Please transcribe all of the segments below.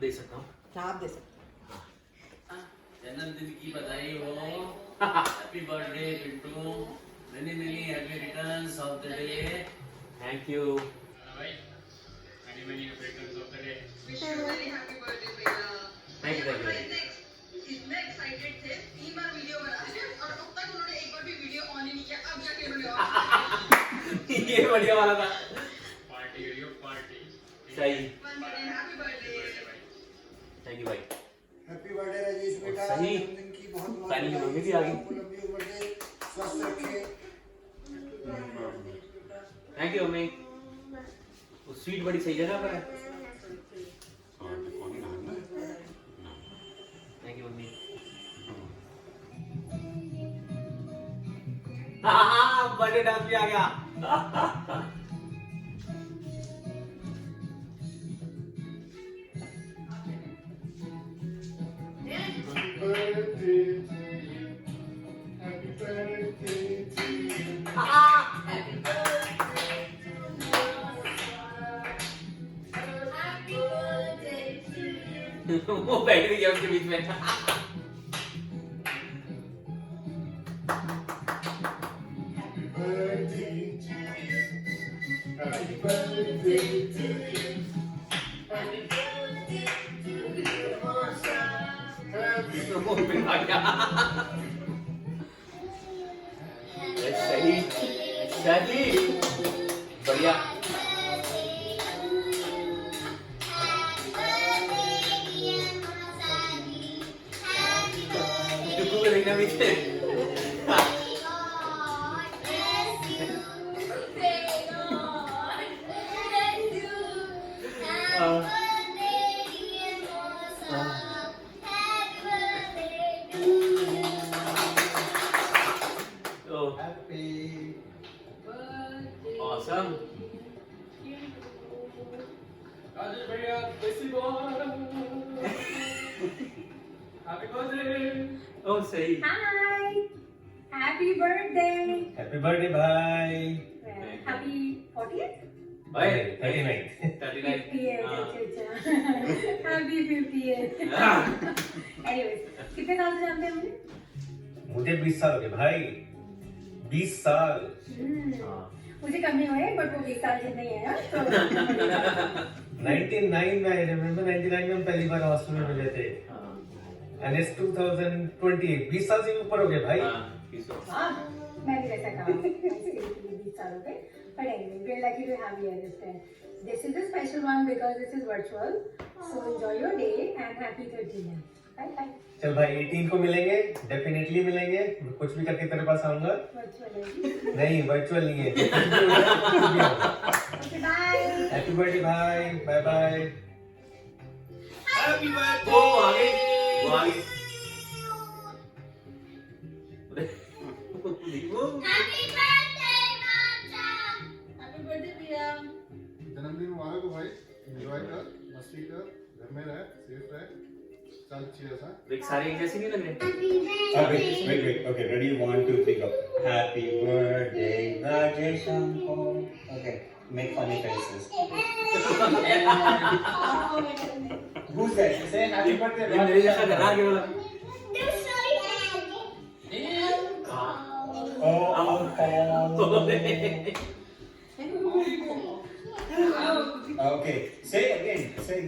दे सकता हूँ। हाँ आप दे सकते जन्मदिन की बधाई हो। Happy birthday Pintu. Many many happy returns of the day. Thank you. भाई many many happy returns of the day. Wish you a very happy birthday, भैया। Thank you, thank you. Right next, इतने excited थे, 3 बार video बना दी और अब तक उन्होंने एक बार भी वीडियो ऑन ही नहीं किया। अब जाके उन्होंने ऑन किया। ये बढ़िया वाला था। Party video party. सही। Once again, happy birthday। Thank you भाई। हैप्पी बर्थडे राजेश बेटा। सही। जन्मदिन की बहुत बहुत सारी मम्मी भी आ गई। आपको लंबी उम्र दे, स्वस्थ रखे। Thank you mummy. वो स्वीट बड़ी सही जगह पर है। Thank you mummy. हाँ बर्थडे डांस भी आ गया। वो बैठ गई है उसके बीच में। वो पे आ गया। सही सही बढ़िया। टुकु को देखना भी थे। Awesome. राजेश भैया देसी बॉय। Happy birthday. Oh सही। Hi. Happy birthday. Happy birthday भाई। Happy 40th? भाई 39 39। 58. अच्छा। Happy 58. Anyways, कितने साल से जानते हैं मुझे? मुझे 20 साल हो गए भाई। 20 साल। मुझे कम नहीं हुए बट वो 20 साल से नहीं है तो 99 में आई रिमेम्बर 99 में हम पहली बार हॉस्टल में मिले थे। एंड इट्स 2020 20 साल से भी ऊपर हो गए भाई। हाँ मैं भी वैसा कहा 20 साल हो गए but anyway we're lucky to have you this time. This is a special one because this is virtual so enjoy your day and happy 13th. Bye bye. चल भाई 18 को मिलेंगे, डेफिनेटली मिलेंगे। मैं कुछ भी करके तेरे पास आऊंगा। Virtual है नहीं वर्चुअल नहीं है। Okay bye. हैप्पी बर्थडे भाई। Bye bye. Happy birthday. वो आ गई। वो आ गई। Happy birthday, भैया। जन्मदिन मुबारक हो भाई। एंजॉय कर, मस्ती कर, घर में रह, सेफ रह। चल cheers हाँ। देख सारे एक जैसे नहीं लग रहे। wait. Okay, ready? 1, 2, 3, go. Happy birthday, Rajesh Uncle. Okay, make funny faces. Who's that? Say happy birthday, ये मेरे जैसा Rajesh डरा के बोला। Okay, say again. Sing.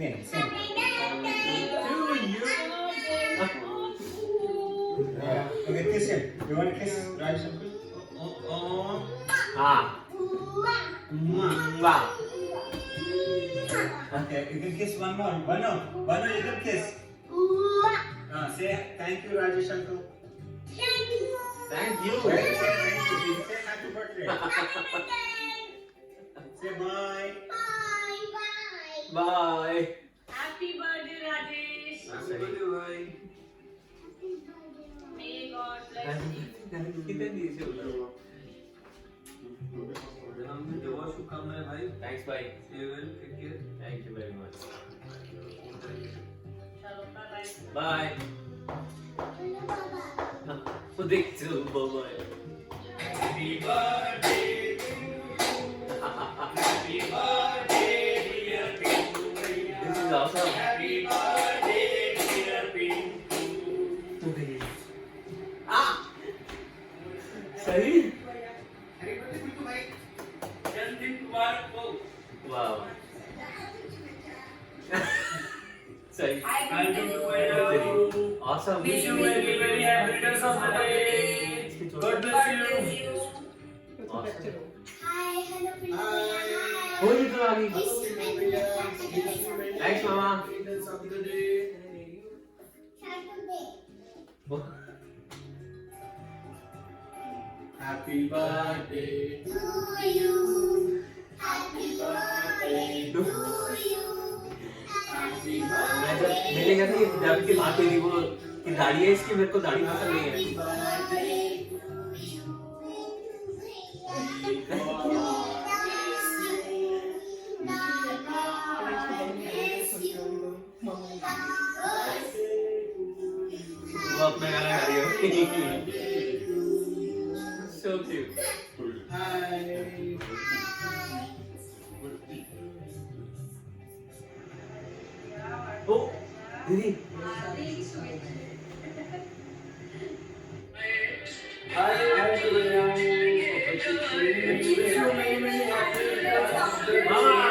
Okay, kiss him. You want to kiss Rajesh Uncle? हाँ। वाह। Okay, you can kiss one more. One more, you can kiss. Say thank you, Rajesh Uncle. Thank you. Say happy birthday. Say bye. Bye. Happy birthday, Rajesh। भाई। May God bless you। कितने दिन से बोल रहा हूँ। जन्मदिन की बहुत शुभकामनाएं भाई। Thanks भाई। Stay well, take care. Thank you very much. चलो bye Bye. bye। वो देख चलो bye. Happy birthday to you. Happy birthday dear Pintu. This is awesome. Happy birthday, dear Pintu. सही. जन्मदिन मुबारक हो. Wow. सही. Welcome to my house. Awesome. Wish you very very happy returns of the day. God bless you. Awesome. Hi. हो जी तो आगे. Thanks mama. Returns of the day. Happy birthday. मैं जब मिलेगा था जब की बात हुई थी वो कि दाढ़ी है इसकी मेरे को दाढ़ी पसंद नहीं है. वो अपना गाना गा रही है. So cute. ओ दीदी. मामा.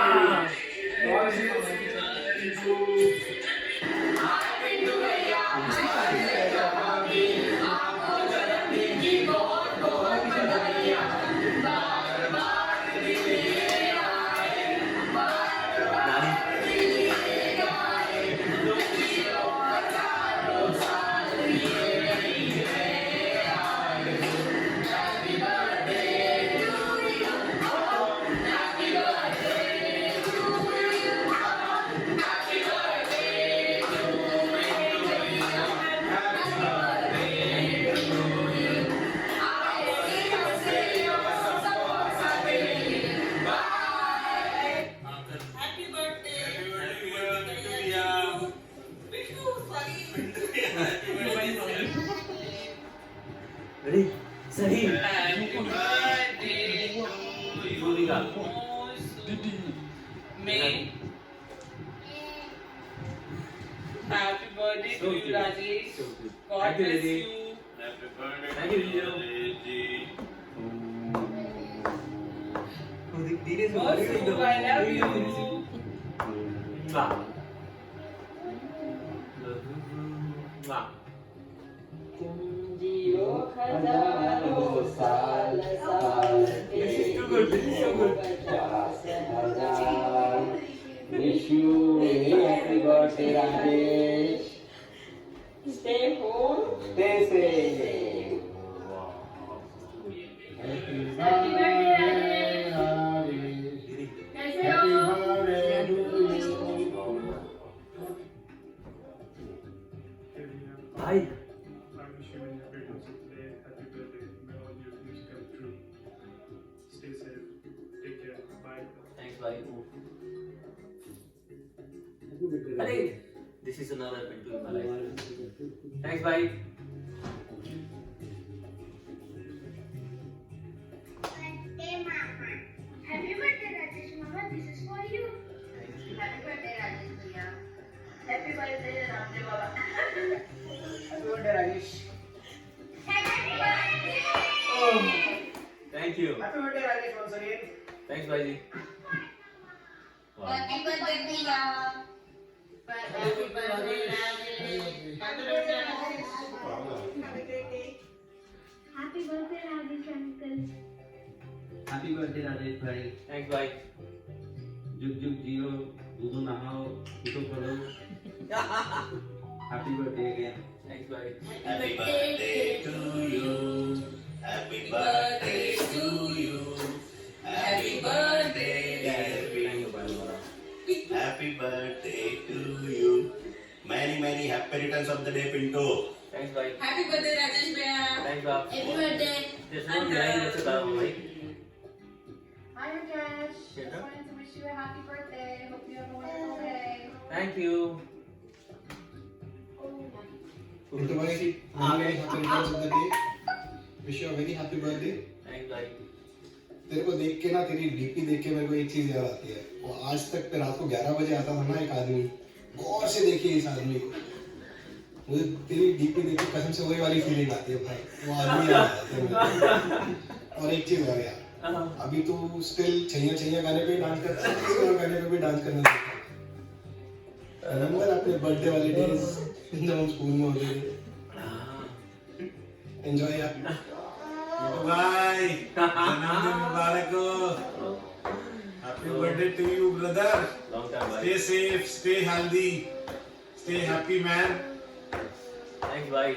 Ready? Sahih. Happy birthday Dudi ka. May. Happy birthday So to you, cute. Rajesh. So cute. God Thank you, bless Didi. you. Happy birthday Thank you, Vijay. Didi se Also, I love you. Mwah. Mwah. This is too good. This is so good. Wish you very happy birthday, Rajesh. Stay home. Stay safe. Happy birthday, Rajesh. Happy birthday to you. Bye. I wish you many happy returns of the day. Happy birthday. May all your dreams come true. Stay safe. Take care. Bye. Thanks, bye. Hey, this is another Pintu in my life. Thanks, bye. Happy birthday, Rajesh Mama. This is for you. Happy birthday, Rajesh Bhaiya. Happy birthday, Ramdev Baba. Happy birthday, Rajesh. Happy birthday. Thank you. Happy birthday, Rajesh, once again. Thanks, bye ji. Wow. Happy birthday, Bhaiya. Happy birthday, Rajesh. Happy birthday, Rajesh. Have a great day. Happy birthday, Rajesh uncle. Happy birthday, Rajesh bhai. Thanks, bye. जुग जुग जियो, दूधो नहाओ, पीतो करो. Happy birthday again. Thanks, bye. Happy birthday to you. Happy birthday to you. Happy birthday, dear Pintu. Happy birthday to you. Many many happy returns of the day, Pintu. Thanks, bye. Happy birthday, Rajesh Bhaiya. Thanks, bye. Happy birthday. There's no behind this about bhai. Hi, Rajesh. Just Shut up. wanted to wish you a happy birthday. Hope you have a wonderful day. Thank you. Pintu bhai, many happy returns of the day. Wish you a very happy birthday. Thanks, bye. तेरे को देख के ना, तेरी DP देख के मेरे को एक चीज याद आती है. वो आज तक रात को 11 बजे आता था ना एक आदमी, गौर से देखिए इस आदमी को, मुझे तेरी डीपी देख के कसम से वही वाली फीलिंग आती है भाई, वो आदमी याद आता है मुझे। और एक चीज और यार, अभी तू स्टिल छैया छैया गाने पे डांस करता है, किसी और गाने पे भी डांस करना सीखा। रिमेंबर अपने बर्थडे वाले डेज जब हम स्कूल में होते थे? एंजॉय यार भाई जन्मदिन मुबारक हो, happy birthday to you brother, long time भाई। Stay safe, stay healthy, stay happy man. Thanks भाई।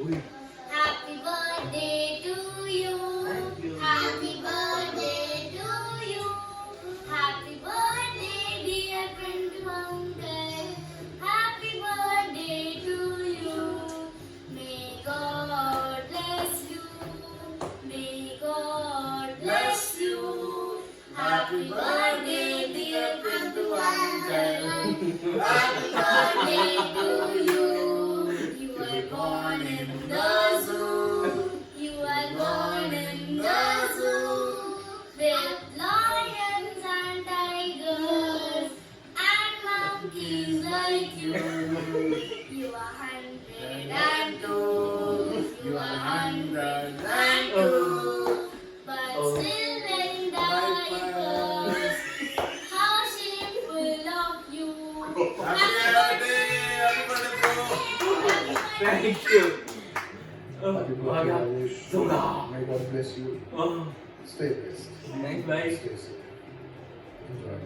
उई Happy birthday to you. Happy birthday to you. Happy birthday, dear friend uncle. Happy birthday to you. May God bless you. May God bless you. Happy birthday, dear friend uncle. Happy birthday to you. You were born in the zoo. You were born in the zoo. With lions and tigers and monkeys like you. You are 102. You are 102. But still in diapers. How shameful of you. Happy birthday, happy birthday bro. Thank you. Happy birthday, Rajesh. May God bless you. Stay blessed. Thanks भाई। Stay safe. Enjoy.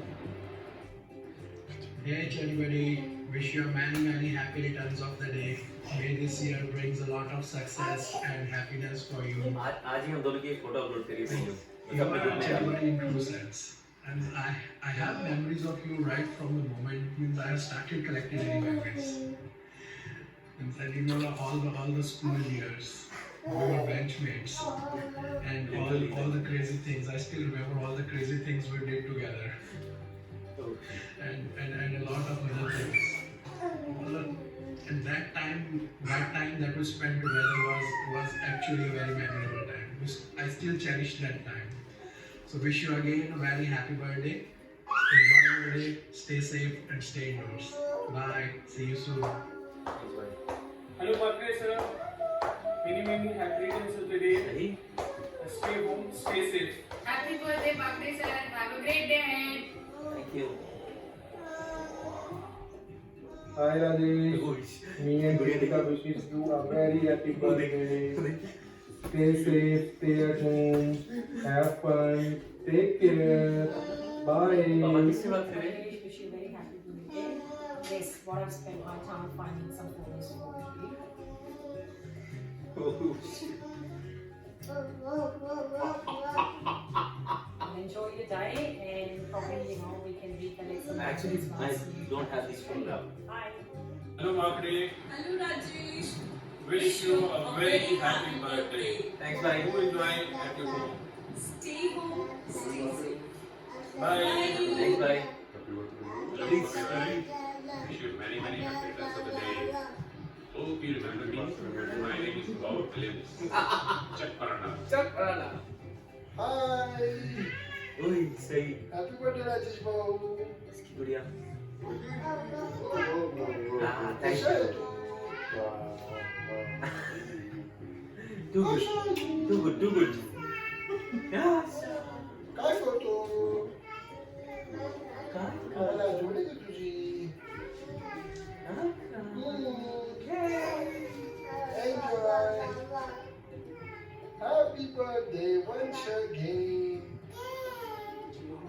Hey everybody, wish you many happy returns of the day. May this year brings a lot of success and happiness for you. आज ही हम दोनों की एक photo upload करी थी। You are a gentleman in true sense. And I have memories of you right from the moment means I started collecting any memories. And you know all the school years, we were benchmates, and all the crazy things. I still remember all the crazy things we did together, and a lot of other things. And that time that we spent together was actually a very memorable time. I still cherish that time. So wish you again a very happy birthday. Enjoy your day. Stay safe and stay indoors. Bye. See you soon. Hello, birthday sir. Many happy returns of the day. Stay home, stay safe. Happy birthday sir. Have a great day ahead. Thank you. Hi Rajesh. Me and Pritika wishes you a very happy birthday. Stay safe, stay at home, have fun, take care. Bye. पापा किससे बात कर रहे हैं? Wish you a very happy birthday. Yes, what I've spent my time finding some photos for you. Enjoy your day and probably we can reconnect some. Actually, I don't have this photograph. Bye. Hello, Margaret. Hello, Rajesh. Wish you a very happy birthday. Thanks भाई। Do enjoy at your home. Stay home. Stay safe. Bye. Thanks भाई। Please. Wish you many happy returns of the day. Hope you remember me. My name is Bob Williams. Chakparana. Hi. ओए सही। Happy birthday Rajesh Babu. इसकी बढ़िया। Thank you. Too good. Yes. काय photo? काय? मला जोडी का तुझी? Enjoy. Happy birthday once again.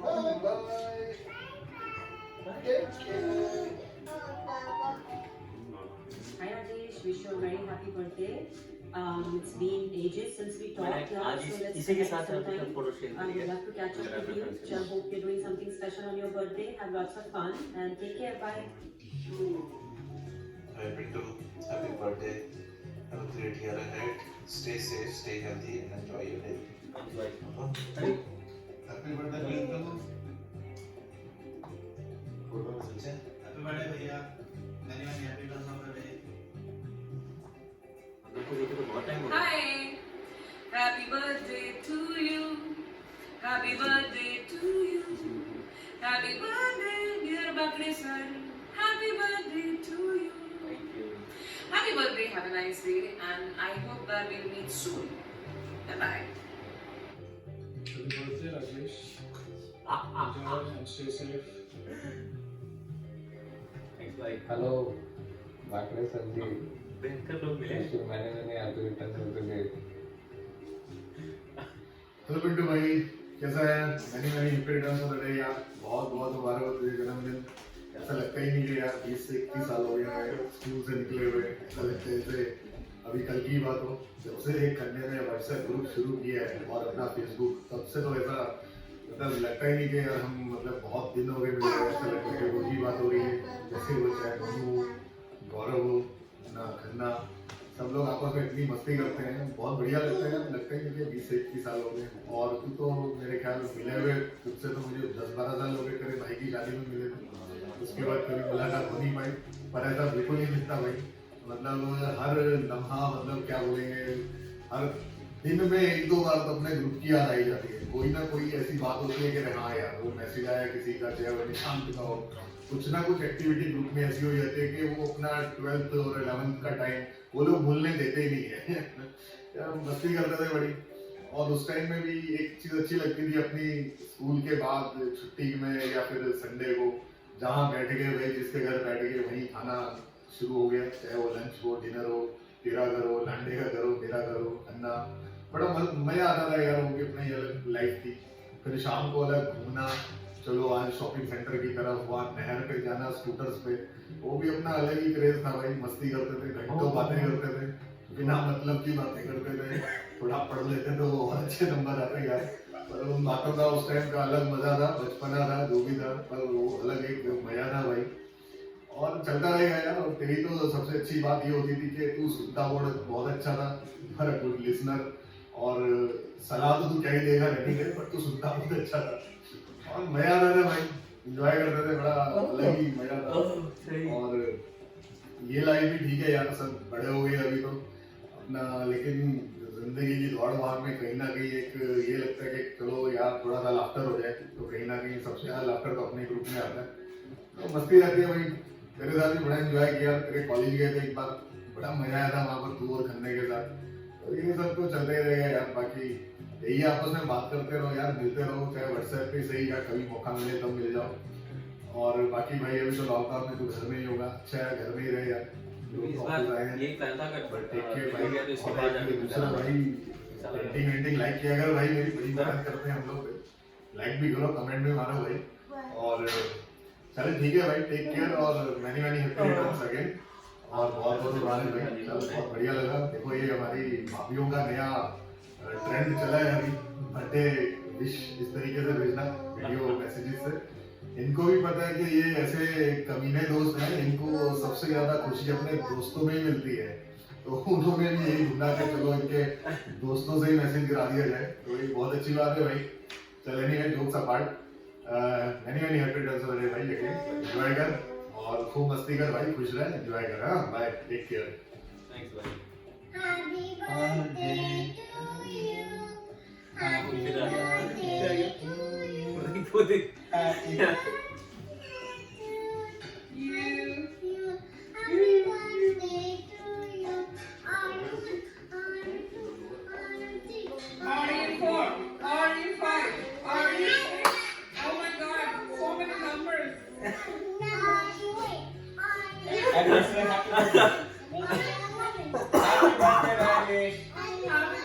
Bye bye. Take care. Hi Rajesh, wish you a very happy birthday. It's been ages since we talked. आज so let's इसी के connect साथ हम sometime. Photo share I would करेंगे। love to catch up with you. Just hope you're doing something special on your birthday. Have lots of fun and take care. Bye. Hi Pinto, happy birthday. Have a great year ahead. Stay safe, stay healthy, and enjoy your day. Thanks भाई। Happy birthday Pinto. Happy birthday भैया. Many happy returns of the day. हमको देखे तो बहुत time हो गया। Hi. Happy birthday to you. Happy birthday to you. Happy birthday, dear Bakre sir. Happy birthday to you. Thank you. Happy birthday. Have a nice day, and I hope that we'll meet soon. Bye bye. Happy birthday, Rajesh. Enjoy and stay safe. Thanks bye. Hello Bakre sir ji, भयंकर लोग मिले। मैंने happy return of the day. Hello Pintu भाई, कैसा है? मैंने happy returns of the day यार। बहुत बहुत मुबारक हो तुझे जन्मदिन। ऐसा लगता ही नहीं कि यार 20 से 21 साल हो गए हैं स्कूल से निकले हुए। ऐसा लगता है जैसे अभी कल की बात हो। जब से एक कन्या ने व्हाट्सएप ग्रुप शुरू किया है और अपना फेसबुक, तब से तो ऐसा मतलब लगता ही नहीं कि यार हम मतलब बहुत दिन हो गए मिले। ऐसा लगता है कि वो ही बात हो रही है जैसे वो चाहे मनु, गौरव हो ना, खन्ना, सब लोग आपस में इतनी मस्ती करते हैं। बहुत बढ़िया लगता है। लगता ही नहीं कि 20 से 21 साल हो गए। और तू तो मेरे ख्याल में मिले हुए तुझसे तो मुझे 10-12 साल हो गए। तेरे भाई की शादी में मिले थे, उसके बाद कभी मुलाकात हो नहीं पाई। पर ऐसा बिल्कुल नहीं दिखता भाई। मतलब हर लम्हा, मतलब क्या बोलेंगे, हर दिन में 1-2 बार तो अपने ग्रुप की याद आई जाती है। कोई ना कोई ऐसी बात होती है कि हाँ यार वो मैसेज आया किसी का, चाहे वो निशांत का हो, कुछ ना कुछ एक्टिविटी ग्रुप में ऐसी हो जाती है कि वो अपना 12th और 11th का टाइम वो लोग भूलने देते ही नहीं है। यार मस्ती करते थे बड़ी। और उस टाइम में भी एक चीज अच्छी लगती थी, अपनी स्कूल के बाद छुट्टी में या फिर संडे को जहाँ बैठ गए भाई, जिसके घर बैठ गए वहीं खाना शुरू हो गया। चाहे वो लंच हो, डिनर हो, तेरा घर हो, लांडे का घर हो, मेरा घर हो, खाना। बड़ा मजा आता था यार। उनकी अपनी अलग लाइफ थी। फिर शाम को अलग घूमना, चलो आज शॉपिंग सेंटर की तरफ, वहाँ नहर पे जाना स्कूटर्स पे, वो भी अपना अलग ही क्रेज था भाई। मस्ती करते थे, घंटों बातें करते थे, बिना मतलब की बातें करते थे। थोड़ा पढ़ लेते तो बहुत अच्छे नंबर आते यार। पर उन बातों का उस टाइम का अलग मजा था, बचपना था, जो भी था, पर वो अलग एक मजा था भाई। और चलता रहेगा यार। और तेरी तो सबसे अच्छी बात ये होती थी कि तू सुनता बहुत अच्छा था, पर गुड लिसनर। और सलाह तो तू क्या ही देगा नहीं है, पर तू सुनता बहुत अच्छा था और मजा आता था भाई। एंजॉय करते थे, बड़ा अलग ही मजा था। और ये लाइफ भी ठीक है यार, सब बड़े हो गए अभी तो अपना, लेकिन जिंदगी की दौड़ भाग में कहीं ना कहीं एक ये लगता है कि चलो यार थोड़ा सा लाफ्टर हो जाए। तो कहीं ना कहीं सबसे ज्यादा लाफ्टर तो अपने ग्रुप में आता है। तो मस्ती रहती है भाई। तेरे साथ भी बड़ा एंजॉय किया। तेरे कॉलेज गए थे एक बार, बड़ा मजा आया था वहाँ पर तू और खन्ने के साथ। तो ये सब तो चलते ही रहेगा यार। बाकी यही आपस में बात करते रहो यार, मिलते रहो, चाहे व्हाट्सएप पे सही या कभी मौका मिले तब मिल जाओ। और बाकी भाई अभी तो लॉकडाउन में तो घर में ही होगा। अच्छा है, घर में ही रहे यार। ये प्लान था कि दूसरा भाई पेंटिंग लाइक किया अगर भाई, मेरी बड़ी मेहनत करते हैं हम लोग। लाइक भी करो, कमेंट भी मारो भाई। और चलो ठीक है भाई, टेक केयर और मैनी हैप्पी रिटर्न्स अगेन। और बहुत बहुत मुबारक भाई, बहुत बढ़िया लगा। देखो ये हमारी भाभीयों का नया ट्रेंड चला है अभी, बर्थडे विश इस तरीके से भेजना वीडियो मैसेजेस से। इनको भी पता है कि ये ऐसे कमीने दोस्त हैं, इनको सबसे ज्यादा खुशी अपने दोस्तों में ही मिलती है। तो उन्होंने भी यही ढूंढा कि चलो इनके दोस्तों से ही मैसेज गिरा दिया जाए। तो ये बहुत अच्छी बात है भाई। चले नहीं है jokes apart, many happy returns of the day भाई। एंजॉय कर और खूब मस्ती कर भाई, खुश रह, एंजॉय कर। हाँ बाय, टेक केयर। थैंक्स भाई। Happy birthday to you. Happy birthday to you. Happy birthday to you. Are you 4? Are you 5? Are you 6? Oh my God, so many numbers. Happy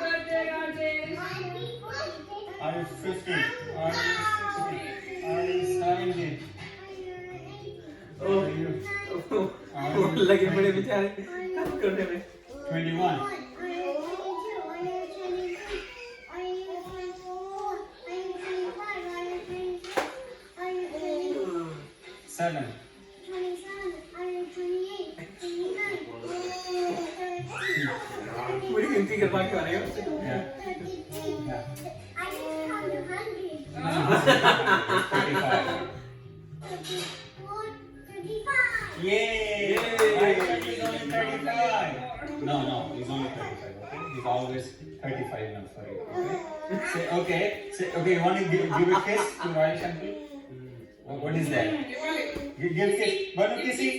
birthday, Rajesh. Are you 50? Are you 60? Are you 70? लगे बड़े बेचारे काम करने में। 21? Seven. बड़ी गिनती कर पा के आ रहे हो। Yay! He's only 35. No, he's only 35. Okay, he's always 35 now. Sorry. Okay. You want to give a kiss to Rajesh uncle? What is that? Give kiss. Banu kissy.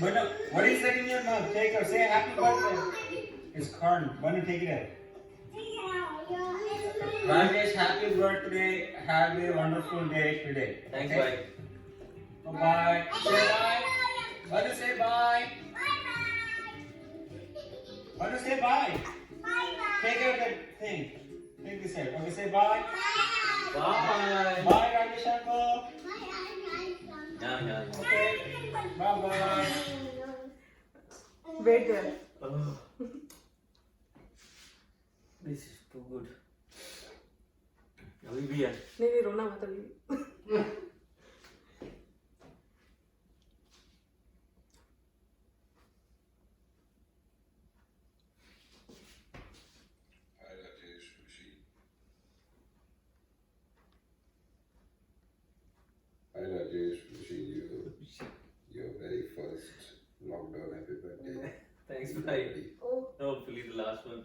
Banu, what is that in your mouth? Take her. Say happy birthday. It's corn. Banu, take it out. Rajesh, happy birthday. Have a wonderful day today. Thanks, okay? Bye. Bye. Say bye. Banu, say bye. Banu, say bye. Take out that thing. Take this out. Okay, say bye. Bye. Bye, Rajesh uncle. Yeah. Okay. Bye bye. Wait there. This is too good. अभी भी है. नहीं रोना मत अभी. Hi Rajesh, Rishi. Hi Rajesh, wishing you your very first lockdown happy birthday. Thanks, bye. Hopefully the last one.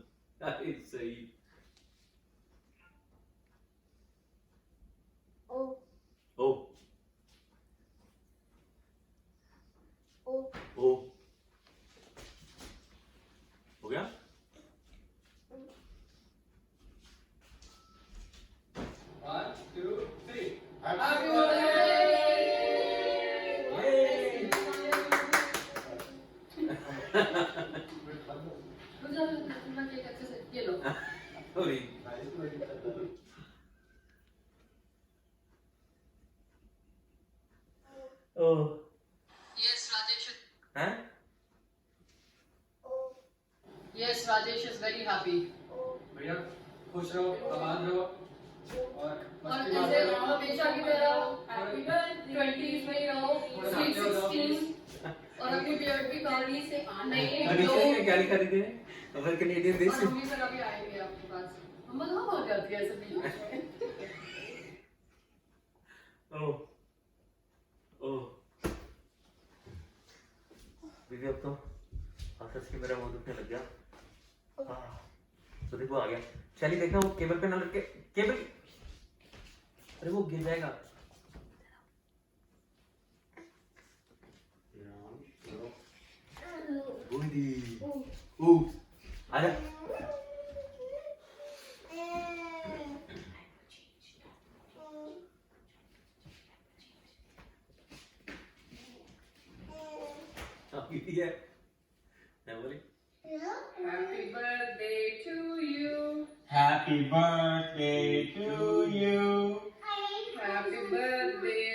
It's Saeed. Oh. Oh. हो गया? One, two, three. Happy birthday! ये लो. Sorry. Oh. Yes, Rajesh. Huh? Yes, Rajesh is very happy. भैया खुश रहो, आबाद रहो और और ऐसे हमेशा की तरह हैप्पी बर्थडे 20s में ही रहो, sweet 16 और अपनी बियर्ड की कहानी से नई अनिशा ने क्या लिखा दीदी ने? अगर कैनेडियन देश और हम भी फिर अभी आएंगे आपके पास. हम कहाँ पहुँच जाती है ऐसे बीच में. ओह. दीदी अब तो आसस की मेरा मुंह दुखने लग गया. तो देखो आ गया. चलिए देखना वो केबल पे ना लटके. केबल. अरे वो गिर जाएगा. दीदी. ओह. आजा. अभी है. क्या बोले? Happy birthday to you. Happy birthday to you. Happy birthday